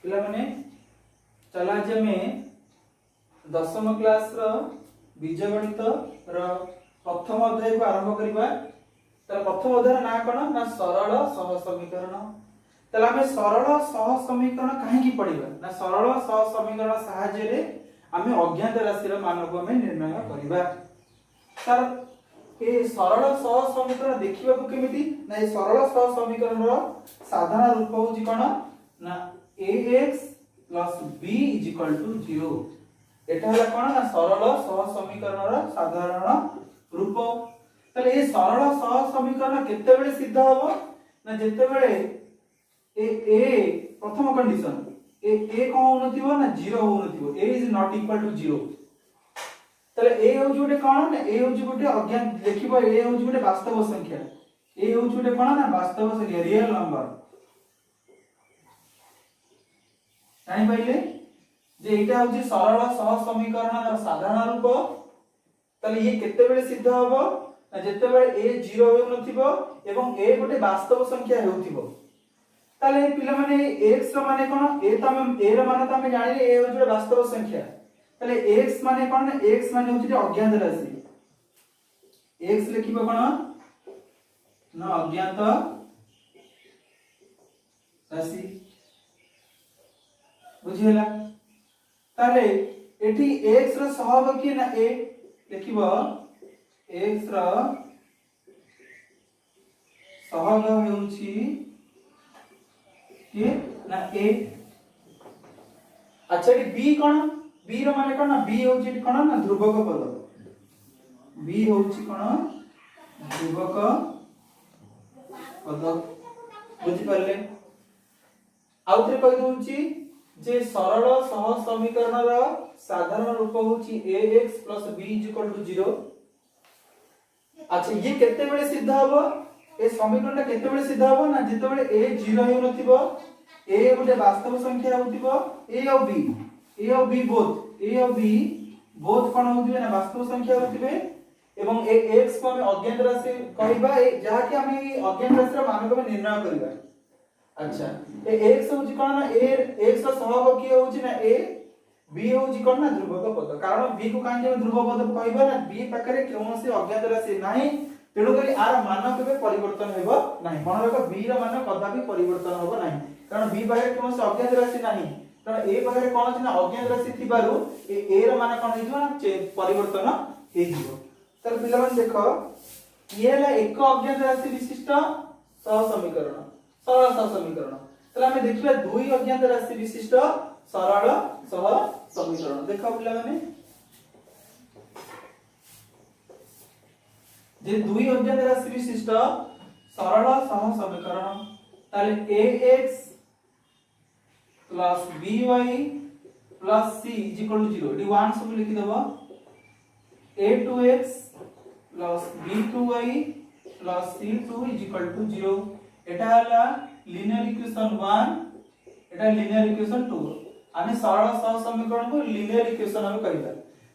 पिला माने चला जे में दशम क्लास रो बीजगणित रो प्रथम अध्याय को आरंभ करिबा। त प्रथम अध्याय ना कोन ना सरल सह समीकरण। तला हमें सरल सह समीकरण काहे की पढिबा ना सरल सह समीकरण सहाय्य रे हमें अज्ञात राशि रो मान को हमें निर्णय करिबा। सर ए सरल सह समीकरण देखिबा को केमिति ना ए सरल सह समीकरण रो साधारण रूप होची कोन ना ax b 0। एटा हला कोन ना सरल सह समीकरण रो साधारण रूप। तले ए सरल सह समीकरण केते बेले सिद्ध होबो ना जेते बेले ए प्रथम कंडीशन ए कोन होनथिबो ना 0 होनथिबो a is not equal to 0। तले ए होउ जोटे कोन ना ए होउ जोटे अज्ञात देखिबो ए होउ जोटे वास्तव संख्या ए होउ जोटे कोन ना वास्तव संख्या रियल नंबर जानि पाइले जे एटा होची सरल सह समीकरण रो साधारण रूप। तले ये केते बेले सिद्ध होबो ना जेते बेले a 0 होनथिबो एवं a गोटे वास्तव संख्या हेउथिबो। ताले पिला माने x रो माने कोन a त हम a रो माने त हम जानि a होची वास्तव संख्या। ताले x माने कोन x माने होची अज्ञात राशि x लिखिबो कोन ना अज्ञात राशि बुझियला। ताले एठी x रो सहग की ना a लिखिबो x रो सहग हेउची के ना a। अच्छा ये b कोन b रो माने कोन ना b होची कोन ना ध्रुवक पद b होची कोन ध्रुवक पद बुझि परले। आउथरे कहि दोउची जे सरल सह समीकरण रो साधारण रूप होची ax b 0। अच्छा ये केते बेले सिद्ध हबो ए समीकरण केते बेले सिद्ध हबो ना जेते बेले a 0 हेउ नथिबो a गोटे वास्तव संख्या होतिबो a और b बोथ कोन होतिबे ना वास्तव संख्या होतिबे एवं ए x को हम अज्ञात राशि कहबा ए जहा कि हम अज्ञात राशि रो मान को निर्णय करबा। अच्छा ए x होची कोन ना a x रो सहग की होची ना a b होची कोन ना ध्रुवक पद कारण b को काहे हम ध्रुवक पद कहबा ना b पाखरे कोनोसी अज्ञात राशि नाही तेणु करी आर मान केबे परिवर्तन हेबो नाही मन रख b रो मान कदापि परिवर्तन होबो नाही कारण b पाखरे कोनोसी अज्ञात राशि नाही कारण a पाखरे कोन अछि ना अज्ञात राशि थिबारु ए रो मान कोन हेजो ना परिवर्तन हेजिवो। तर पिला मन देखो ये हला एक अज्ञात राशि विशिष्ट सह समीकरण सरल सह समीकरण। तला हमें देखिबा दुई अज्ञात राशि विशिष्ट सरल सह समीकरण। देखो पिला माने जे दुई अज्ञात राशि विशिष्ट सरल सह समीकरण ताले ax by c 0 डी 1 सब लिखि देबो a2x b2y c2 0। एटा हला लिनियर इक्वेशन 1 एटा लिनियर इक्वेशन 2 आने सरल सह समीकरण को लिनियर इक्वेशन हम कहिबा।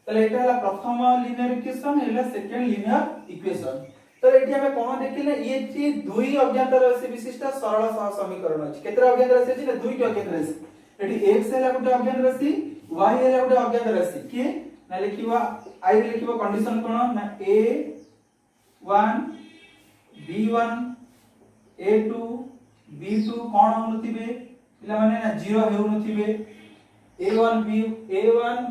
तले एटा हला प्रथम लिनियर इक्वेशन एला सेकंड लिनियर इक्वेशन। तो एठी हमें कोन देखिले ये थी दुई अज्ञात राशि विशिष्ट सरल सह समीकरण अछि केतरा अज्ञात राशि अछि ना दुईटा अज्ञात राशि एठी x हला गोटे अज्ञात राशि y हला गोटे अज्ञात राशि के ना लिखिबा i लिखिबा कंडीशन कोन ना a1 b1 a2 b2 कोन होनथिबे पिला माने ना 0 हेउ नथिबे a1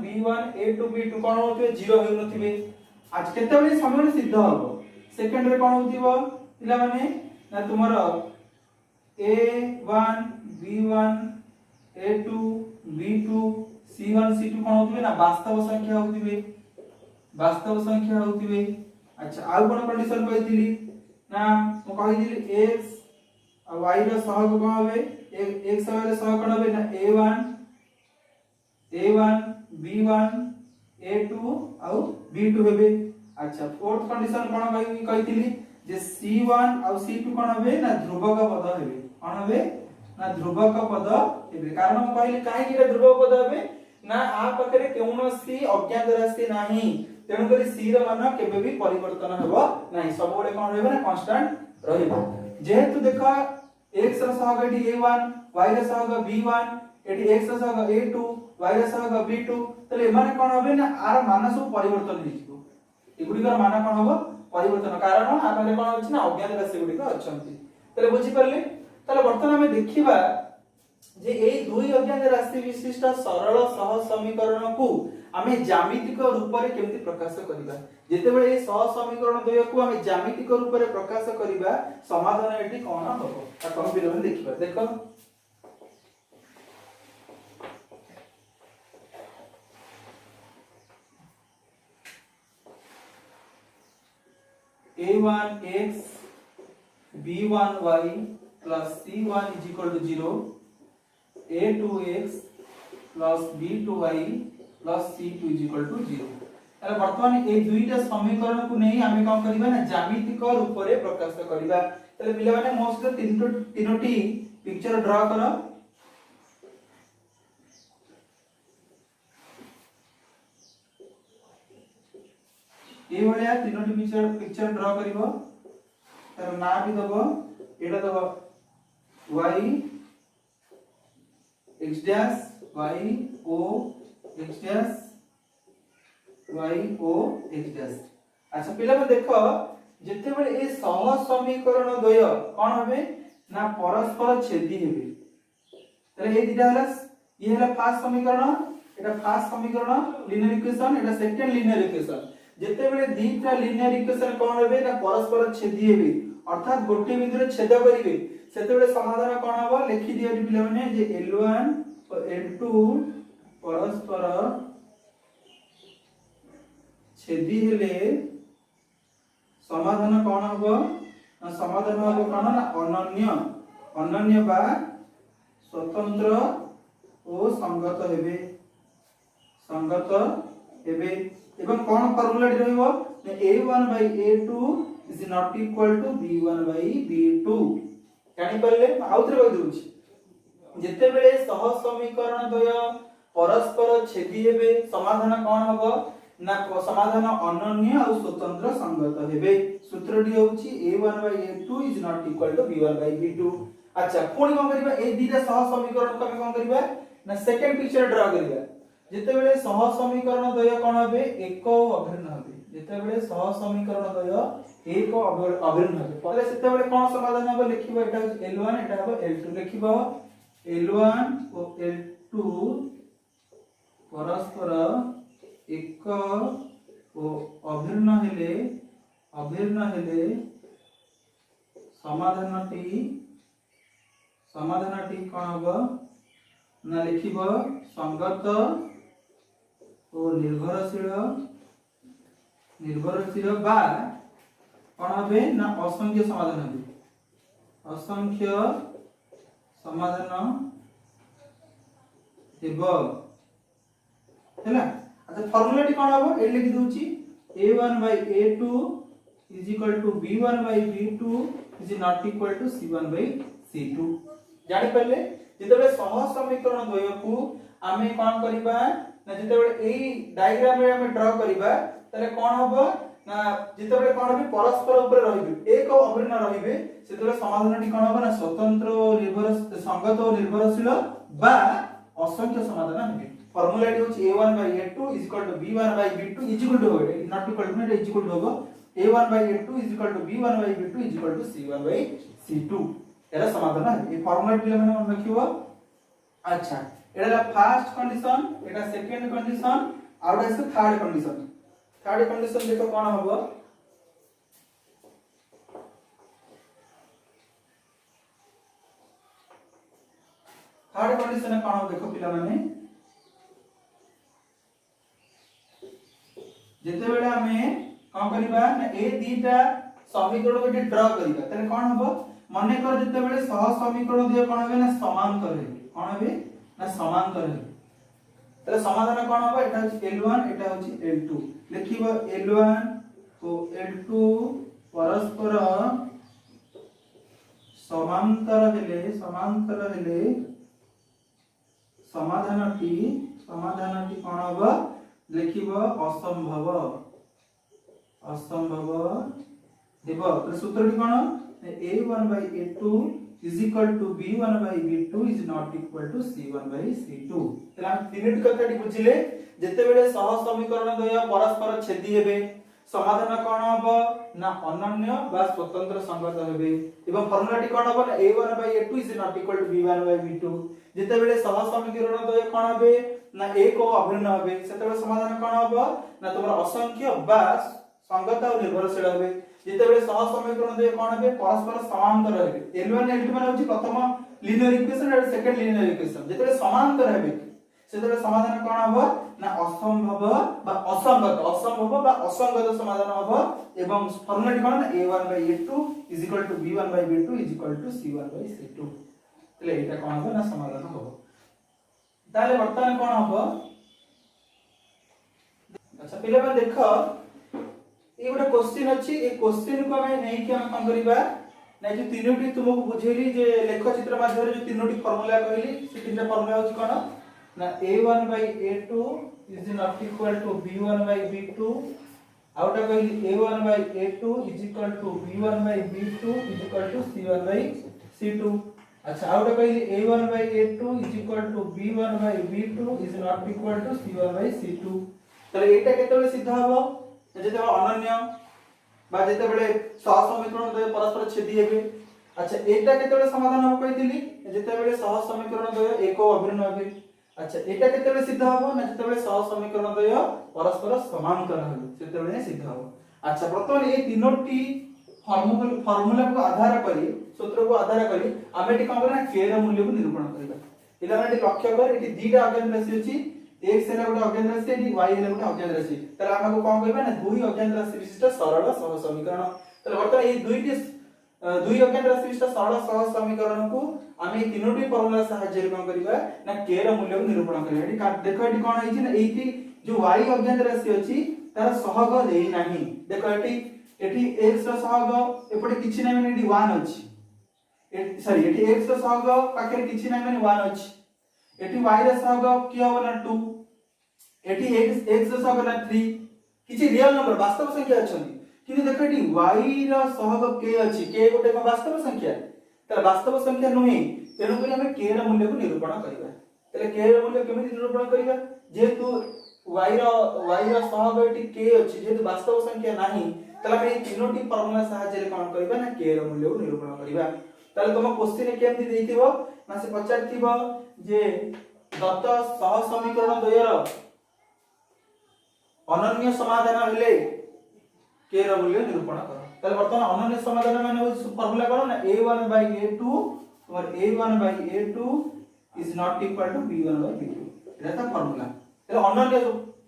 b1 a2 b2 कोन होनथिबे 0 हेउ नथिबे। आज केते बेले समय सिद्ध होबो सेकंड रे कोन होथिबो पिला माने ना तुमरो a1 b1 a2 b2 c1 c2 कोन होथिबे ना वास्तव संख्या होथिबे। अच्छा आ कोन कंडीशन कहितली ना म कहितली x और y रो सहग कोन होबे x रो सहग कोन होबे ना a1 b1 a2 और b2 हेबे। अच्छा फोर्थ कंडीशन कोन कहितली जे c1 और c2 कोन होबे ना ध्रुवक पद हेबे कोन होबे ना ध्रुवक पद हेबे कारण हम कहले काहे कि ध्रुवक पद हेबे ना आ पाखरे कोनोसी अज्ञात राशि नाही तेणु करी c रो मान केबे भी परिवर्तन हेबो नाही सब बडे कोन रहबे ना कांस्टेंट रहइबो। जेहेतु देखो x रो सहग एठी a1 y रो सहग b1 एटी x सह a2 y सह b2 तले एमाने कोन होबे ना आर मान सब परिवर्तन हे जिवो एगुडी कर मान कोन होबो परिवर्तन कारण आमे कोन अछि ना अज्ञात राशि गुडी को अछंती तले बुझी परले तले वर्तमान हमें देखिबा जे एई दुई अज्ञात राशि विशिष्ट सरल सह समीकरण को आमे ज्यामितिक रूप रे केमति प्रकाश करिबा जेते बेले ए सह समीकरण द्वय को आमे ज्यामितिक रूप रे प्रकाश करिबा समाधान एटी कोन होबो त कोन बिरवन देखिबा देखो a1x b1y plus c1 is equal to 0 a2x plus b2y plus c2 is equal to 0 ताले वर्तमान ए दुईटा समीकरण को नै आमे कोन करबा ना ज्यामितिक रूप रे प्रकाश करबा ताले पिला माने मोस्ट तीनोटी पिक्चर ड्रा करो ए भलिया तीनोटी पिक्चर ड्रा करिवो तार ना भी दबो एटा दबो y x dash y o x dash y o x dash अच्छा पिला में देखो जेते बेले ए सह समीकरण द्वय कोन होबे ना परस्पर छेदी हेबे तले ए दिटा हला ये हला फर्स्ट समीकरण एटा फर्स्ट समीकरण लीनियर इक्वेशन एटा सेकंड लीनियर इक्वेशन जेते बेले दीटा लीनियर इक्वेशन कोन होबे ना परस्पर छेदी हेबे अर्थात गोटे बिंदु रे छेद करिवे सेते बेले समाधान कोन होबो लिखि दियो पिला माने जे L1 और L2 परस्पर छेदी हेले समाधान कोन होबो ना समाधान होबो कोन ना अनन्य अनन्य बा स्वतंत्र ओ संगत हेबे एवं कोन formula रहइबो a1 by a2 is not equal to b1 by b2 जानि परले आउतरे कहि दउछि जेते बेले सह समीकरण द्वय परस्पर छेदी हेबे समाधान कोन होबो ना समाधान अनन्य और स्वतंत्र संगत हेबे सूत्रटी होछि a1 by a2 is not equal to b1 by b2 अच्छा पुणी कोन करबा ए दीटा सह समीकरण को हम कोन करबा ना सेकंड पिक्चर ड्रा करबा जेते बेले सह समीकरण द्वय कोन होबे एक अभिन्न होबे जेते बेले सह समीकरण द्वय एक अभिन्न होबे पहले सेते बेले कोन समाधान होबे लिखिबो एटा L1 एटा होबो L2 लिखिबो L1 और L2 परस्पर एक ओ अभिन्न हेले समाधानटी कोन होबो ना लिखिबो संगत और निर्भरशील बा कोन होबे ना असंख्य समाधान होबे असंख्य समाधान हेबो हैला अच्छा फार्मूलाटी कोन होबो ए लिखि दोछि a1 by a2 is equal to b1 by b2 is not equal to c1 by c2 जानि परले जेतेबे सह समीकरण द्वय को आमे कोन करिबा ना जेतेबे एई डायग्राम रे आमे ड्रा करिबा तले कोन होबो ना जेतेबे कोन होबे परस्पर ऊपर रहिबे एक अभिन्न रहिबे सेतेबे समाधानटी कोन होबो ना स्वतंत्र और निर्भर संगत और निर्भरशील बा असंख्य समाधान हेबे फार्मूलाटी होछि a1 by a2 is equal to b1 by b2 is equal to होबे not equal to is equal to होबो a1 by a2 is equal to b1 by b2 is equal to c1 by c2 era समाधान है ये formula पिले माने मन रखिबो अच्छा एडा फर्स्ट कंडीशन एडा second condition out is third condition देखो कोन होबो थर्ड कंडीशन कोन हो देखो पिला माने जेते बेले हमें कोन करबा ना ए दीटा समीकरण को ड्रा करबा तने कोन होबो माने कर जते बेले सह समीकरण दिया कोन होबे ना समांतर हेबे कोन होबे ना समांतर हेबे तले समाधान कोन होबो एटा होछि L1 एटा होछि L2 लिखिबो L1 को L2 परस्पर समांतर हेले समाधानटी कोन होबो लिखिबो असंभव देबो तो सूत्रटी कोन a1 by a2 is equal to b1 by b2 is not equal to c1 by c2 तला हम तीनटी कथाटी बुझिले जेते बेले सह समीकरण द्वय परस्पर छेदी हेबे समाधान कोन हबो ना अनन्य बा स्वतंत्र संगत हेबे एवं फार्मूलाटी कोन हबो ना a1 by a2 is not equal to b1 by b2 जेते बेले सह समीकरण द्वय कोन हेबे ना एक और अभिन्न हेबे सेते बेले समाधान कोन हबो ना तुमरा असंख्य बा संगत और निर्भरशील हेबे जेतेबेले सह समीकरण दे कोन हेबे परस्पर समांतर हेबे L1 L2 माने होची प्रथम लीनियर इक्वेशन और सेकंड लीनियर इक्वेशन जेतेबेले समांतर हेबे सेतेबेले समाधान कोन हबो ना असंभव बा असंगत समाधान हबो एवं फार्मूलाटी कोन ना a1 by a2 = b1 by b2 = c1 by c2 तले एटा कोन हबो ना समाधान हबो ताले वर्तमान कोन हबो अच्छा पहिले मैं देखो ये गोटे क्वेश्चन अछि ए क्वेश्चन को हमें नहीं कि हम करिबा नै जो तीनोटी तुमको बुझेली जे लेख चित्र माध्यम जो तीनोटी फार्मूला कहली से तीनटा फार्मूला होची कोन ना a1 by a2 is not equal to b1 by b2 outta कहली a1 by a2 is equal to b1 by b2 is equal to c1 by c2 अच्छा आउटा कहली a1 by a2 is equal to b1 by b2 is not equal to c1 by c2 तले एटा केतेबेले सिद्ध हबो जेते अनन्य बा जेते बेले सह समीकरण द्वय परस्पर छेदी हेबे अच्छा एटा केते बेले समाधान हम कहितली जेते बेले सह समीकरण द्वय एक और अभिन्न हेबे अच्छा एटा केते बेले सिद्ध हबो ना जेते बेले सह समीकरण द्वय परस्पर समांतर हेबे सेते बेले सिद्ध हबो अच्छा प्रथम ए तीनोटी फार्मूला को आधार करी सूत्र को आधार करी हम एटी कोन करना k ର मूल्य को निरूपण करबा इला एटी लक्ष्य कर एटी दीटा अज्ञात राशि अछि x है गोटे अज्ञात राशि एटी y है गोटे अज्ञात राशि तले हमको कोन कहबा ना दुई अज्ञात राशि विशिष्ट सरल सह समीकरण तले वर्तमान ए दुई अज्ञात राशि विशिष्ट सरल सह समीकरण को हम ए तीनोटी फार्मूला सहाय्य रे कोन करबा ना k ର मूल्य को निरूपण करबा एटी देखो एटी कोन होई छी ना एटी जो y अज्ञात राशि अछि तार सहग देई नाही देखो एटी x ର सहग एपटे किछि नै माने एटी 1 अछि सॉरी एटी x ର सहग पाखे किछि नै माने 1 अछि एटी y ର सहग की होबो ना 2 एटी x ର सहग ना 3 किछि रियल नंबर वास्तव संख्या अछंती किंतु देखो एटी y ର सहग k अछि k गोटे को वास्तव संख्या त वास्तव संख्या नहे तेनु करी हमें k ର मूल्य को निरूपण करिबा तले k ର मूल्य केमिति निरूपण करिबा जेतु y ର सहग एटी k अछि जेतु वास्तव संख्या नाही तले हम तीनोटी फार्मूला सहाय्य रे कोन करिबा ना k ର मूल्य को निरूपण करिबा तले तुम क्वेश्चन केमति देइथिबो ना से पचारथिबो जे दत्त सह समीकरण द्वयर अनन्य समाधान हेले k ର मूल्य निरूपण कर तले वर्तमान अनन्य समाधान माने हो फार्मूला करो ना a1 by a2 और a1 by a2 is not equal to b1 by b2 एटा था फार्मूला तले अनन्य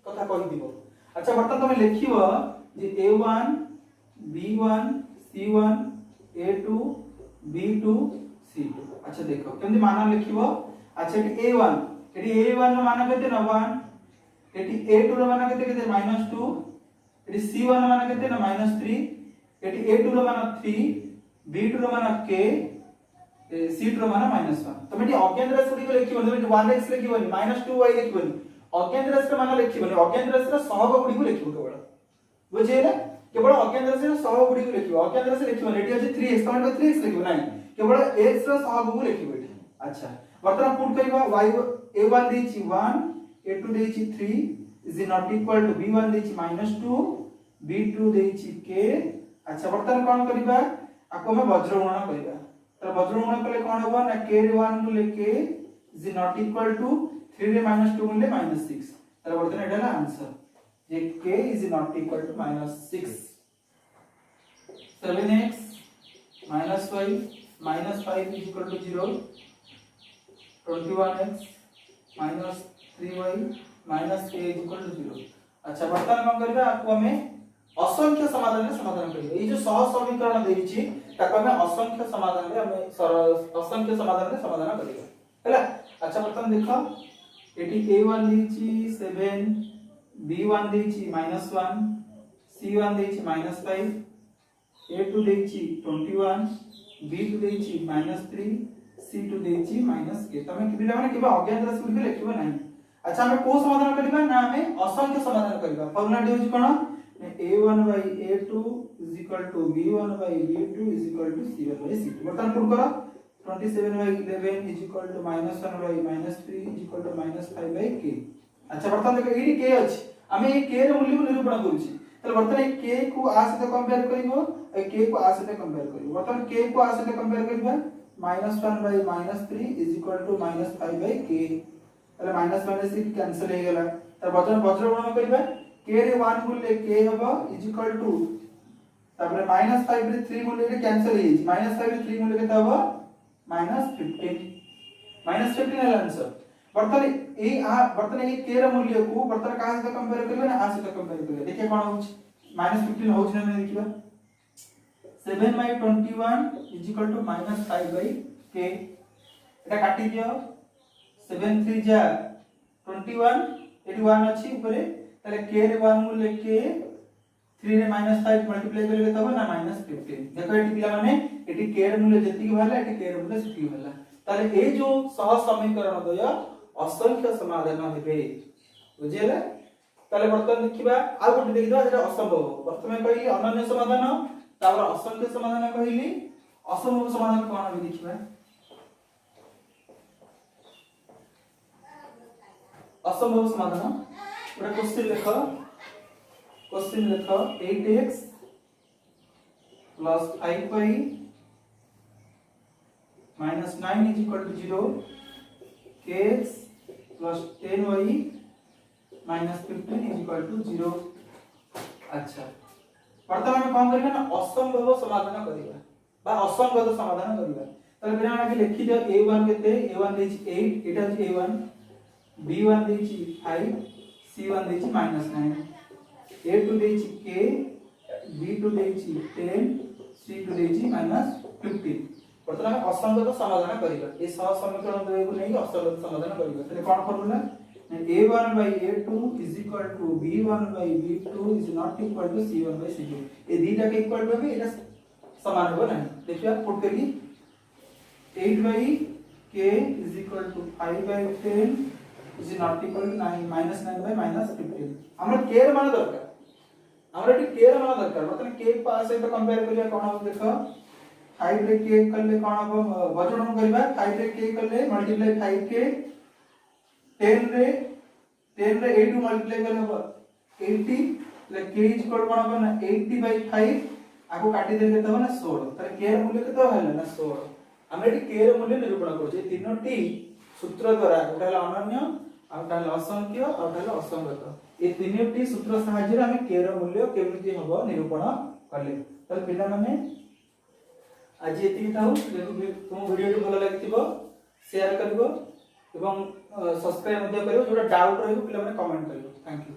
कथा कहि दिबो अच्छा वर्तमान तुम लिखिबो जे a1 b1 c1 a2 b2 c2 अच्छा देखो केमति मान लिखिबो अच्छा एटी a1 ର मान केते न 1 एटी a2 ର मान केते केते -2 एटी c1 ର मान केते न -3 एटी a2 ର मान 3 b2 ର मान k c2 ର मान -1 तमे एटी अज्ञात राशि को लिखिबो तमे 1x लिखिबोनी -2y लिखिबोनी अज्ञात राशि ର मान लिखिबोनी अज्ञात राशि ର सहग गुडी को लिखिबो केवल बुझिले केवल अज्ञात राशि ର सहग गुडी को लिखिबो अज्ञात राशि लिखिबोनी एटी अछि 3x तमे 3x लिखिबो नाही केवल x ର सहग को लिखिबो एटी अच्छा वर्तमान पुट करिबा y a1 देछि 1 a2 देछि 3 is not equal to b1 देछि -2 b2 देछि k अच्छा वर्तमान कोन करिबा आको में वज्र गुणन करिबा त वज्र गुणन कले कोन होबा ना k रे 1 को लेके is not equal to 3 रे -2 को ले -6 त वर्तमान एटा ना answer J k is not equal to -6 7x -y -5 is equal to 0 21x minus 3y minus a is equal to 0 अच्छा वर्तमान हम करबा आपको हमें असंख्य समाधान रे समाधान करिबा ए जो सह समीकरण देछि ताको हमें असंख्य समाधान रे हमें असंख्य समाधान रे समाधान करिबा हैला अच्छा वर्तमान देखो एटी a1 देछि 7 b1 देछि -1 c1 देछि -5 a2 देछि 21 b2 देछि -3 c2 देछि -k तमे पिला माने केबा अज्ञात राशि गुडी लिखिबो नाही अच्छा हमें को समाधान करबा ना हमें असंख्य समाधान करबा फार्मूला डी होछि कोन a1 by a2 is equal to b1 by b2 is equal to c1 by c2 वर्तमान पुट करो 27 by 11 is equal to minus 1 by minus 3 is equal to minus 5 by k। अच्छा बर्तन देखो AD k अछि हमें ए k रे मूल्य को निरूपण करूची तले बर्तन ए k को आ सहित कंपेयर करिवो ए k को आ सहित कंपेयर करिवो बर्तन k को आ सहित कंपेयर करिबा -1 by -3 is equal to -5 by k तले माइनस माइनस से कैंसिल हो गेला त बर्तन वज्र गुणन करिबा k रे 1 मूल्य k हबो is equal to तापर -5 रे 3 मूल्य रे कैंसिल हो जाई -5 रे 3 मूल्य केते हबो -15 है आंसर बर्तन ए k रे मूल्य को बर्तन का से कंपेयर करबे ना आ से कंपेयर करबे देखिए कोन होछ -15 होछ ना देखिबा 7 by 21 is equal to -5 by k एटा काटी दियो 7 3 जा 21 एटी 1 अछि ऊपरे ताले k रे 1 मूल्य k 3 रे -5 मल्टीप्लाई करले तब ना -15 देखो एटी पिला माने एटी k रे मूल्य जति की भला एटी k रे मूल्य सेति भला ताले ए जो सह समीकरण दय असंख्य समाधान हेबे बुझिले ताले बर्तन देखिबा आ गोटे देखिबा जेटा असंभव प्रथमे कहिली अनन्य समाधान तापर असंख्य समाधान कहिली असंभव समाधान कोन हम देखिबा असंभव समाधान पूरा क्वेश्चन लिखो 8x plus 5y minus 9 is equal to 0 kx plus 10y minus 15 is equal to 0 अच्छा वर्तमान में कौन करिबा ना असंभव समाधान करिबा बा असंगत समाधान करिबा तले बिना आगे लिखि दियो a1 केते a1 देछि 8 एटा अछि a1 b1 देछि 5 c1 देछि -9 a2 देछि k b2 देछि 10 c2 देछि -15 वर्तमान में असंगत समाधान करिबा ए सह समीकरण देबे को नहीं असंगत समाधान करिबा तले कोन formula a1 by a2 is equal to b1 by b2 is not equal to c1 by c2 ए दीटा के इक्वल हो एटा समान हो नहीं देखिए पुट करी 8 by k is equal to 5 by 10 is not equal to 9 -9 by -15 हमरा k रे मान दरकार हमरा एटी k रे मान दरकार मतलब k पास से तो कंपेयर करिया कोन हो देखो 5 रे k करले कोन हो वजन करबा 5 रे k करले मल्टीप्लाई 5k 10 रे 8 मल्टीप्लाई करले हो 80 ले k इज इक्वल कोन हो ना 80 by 5 आको काटी देले केते हो ना 16 तारे k रे मूल्य केते होला ना 16 हम एटी k रे मूल्य निरूपण करू जे तीनोटी सूत्र द्वारा गोटा अनन्य आउटा असंख्य आउटा असंगत ए तीनोटी सूत्र सहाय्य रे हम k रे मूल्य केमिति हबो निरूपण करले त पिला माने आज एति थाउ यदि तुम वीडियो भलो लागितिबो शेयर करबो एवं सब्सक्राइब मध्य करियो जोटा डाउट रहइबो पिला माने कमेंट करियो थैंक यू।